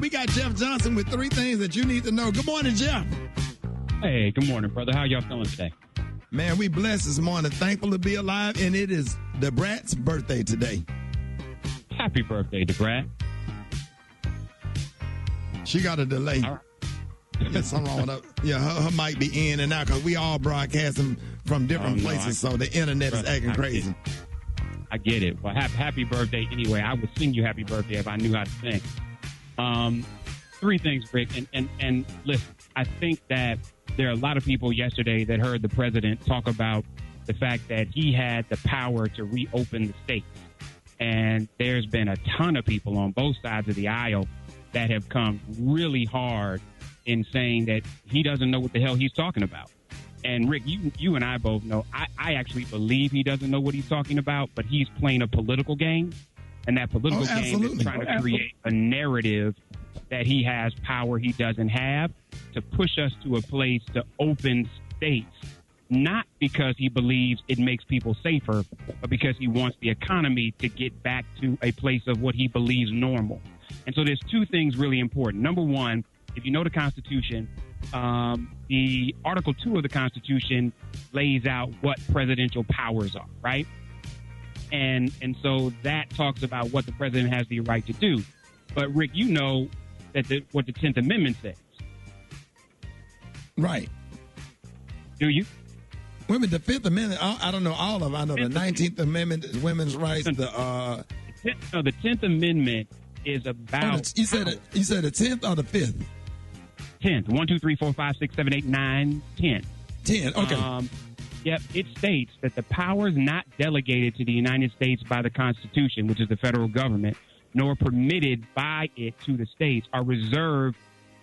We got Jeff Johnson with 3 things that you need to know. Good morning, Jeff. Hey, good morning, brother. How y'all feeling today? Man, we blessed this morning. Thankful to be alive, and it is the Brat's birthday today. Happy birthday, DeBrat. She got a delay. All right. Yeah, something wrong with her. Yeah, her mic be in and out because we all broadcasting from different places, so the internet is acting crazy. I get it. Well, happy birthday anyway. I would sing you happy birthday if I knew how to sing. 3 things, Rick, and listen, I think that there are a lot of people yesterday that heard the president talk about the fact that he had the power to reopen the states. And there's been a ton of people on both sides of the aisle that have come really hard in saying that he doesn't know what the hell he's talking about. And Rick, you and I both know, I actually believe he doesn't know what he's talking about, but he's playing a political game. And that political game is trying to create a narrative that he has power he doesn't have to push us to a place to open states, not because he believes it makes people safer, but because he wants the economy to get back to a place of what he believes normal. And so there's 2 things really important. Number one, if you know the Constitution, the Article 2 of the Constitution lays out what presidential powers are, right? And so that talks about what the president has the right to do. But, Rick, you know that what the 10th Amendment says. Right. Do you? Wait a minute, the 5th Amendment, I don't know all of them. I know the 19th Amendment is women's rights. The 10th Amendment is about... You said the 10th or the 5th? 10th. 1, 2, 3, 4, 5, 6, 7, 8, 9, 10. 10, okay. Yep, it states that the powers not delegated to the United States by the Constitution, which is the federal government, nor permitted by it to the states, are reserved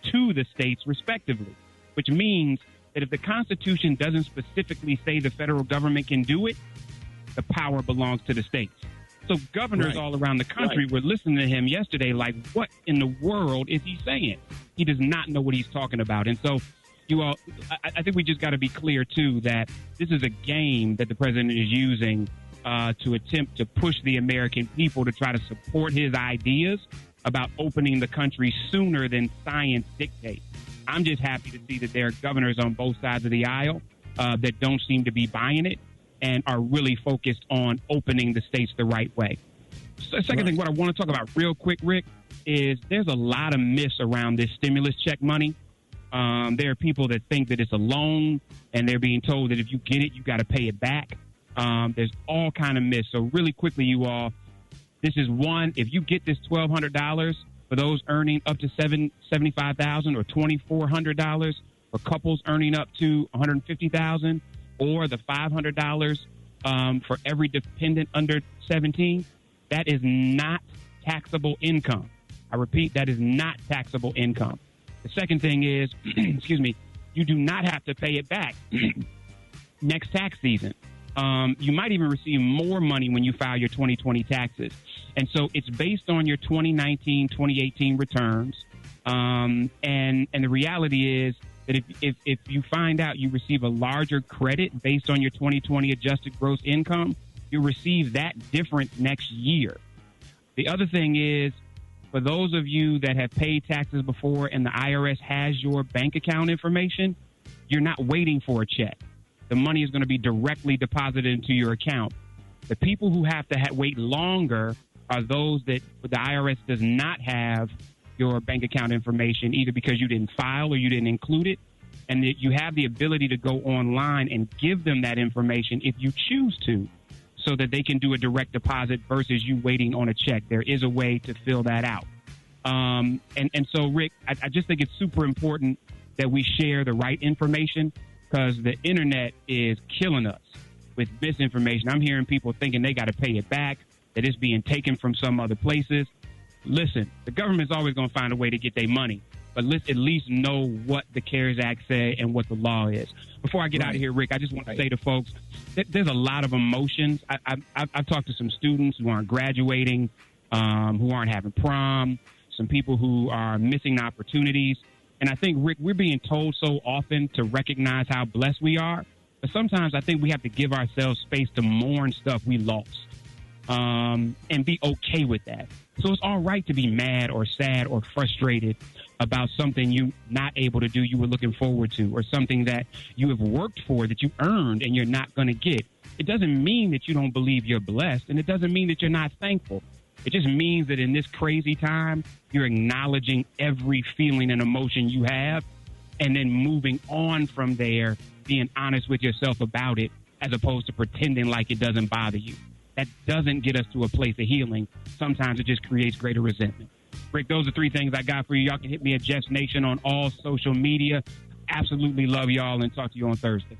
to the states respectively, which means that if the Constitution doesn't specifically say the federal government can do it, the power belongs to the states. So governors all around the country were listening to him yesterday like, what in the world is he saying? He does not know what he's talking about. And so you all, I think we just got to be clear, too, that this is a game that the president is using to attempt to push the American people to try to support his ideas about opening the country sooner than science dictates. I'm just happy to see that there are governors on both sides of the aisle that don't seem to be buying it and are really focused on opening the states the right way. So the second thing, what I want to talk about real quick, Rick, is there's a lot of myths around this stimulus check money. There are people that think that it's a loan, and they're being told that if you get it, you got to pay it back. There's all kind of myths. So really quickly, you all, this is one. If you get this $1,200 for those earning up to $75,000 or $2,400 for couples earning up to $150,000, or the $500 for every dependent under 17, that is not taxable income. I repeat, that is not taxable income. The second thing is, excuse me, you do not have to pay it back next tax season. You might even receive more money when you file your 2020 taxes. And so it's based on your 2019, 2018 returns. And the reality is that if you find out you receive a larger credit based on your 2020 adjusted gross income, you receive that difference next year. The other thing is, for those of you that have paid taxes before and the IRS has your bank account information, you're not waiting for a check. The money is going to be directly deposited into your account. The people who have to wait longer are those that the IRS does not have your bank account information, either because you didn't file or you didn't include it, and that you have the ability to go online and give them that information if you choose to, so that they can do a direct deposit versus you waiting on a check. There is a way to fill that out. And so, Rick, I just think it's super important that we share the right information, because the internet is killing us with misinformation. I'm hearing people thinking they got to pay it back, that it's being taken from some other places. Listen, the government's always going to find a way to get their money, but let's at least know what the CARES Act say and what the law is. Before I get out of here, Rick, I just want to say to folks, there's a lot of emotions. I've talked to some students who aren't graduating, who aren't having prom, some people who are missing opportunities. And I think, Rick, we're being told so often to recognize how blessed we are, but sometimes I think we have to give ourselves space to mourn stuff we lost. and be okay with that. So it's all right to be mad or sad or frustrated about something you're not able to do you were looking forward to, or something that you have worked for that you earned and you're not going to get. It doesn't mean that you don't believe you're blessed, and it doesn't mean that you're not thankful. It just means that in this crazy time, you're acknowledging every feeling and emotion you have, and then moving on from there, being honest with yourself about it, as opposed to pretending like it doesn't bother you. That doesn't get us to a place of healing. Sometimes it just creates greater resentment. Rick, those are 3 things I got for you. Y'all can hit me at Jess Nation on all social media. Absolutely love y'all, and talk to you on Thursday.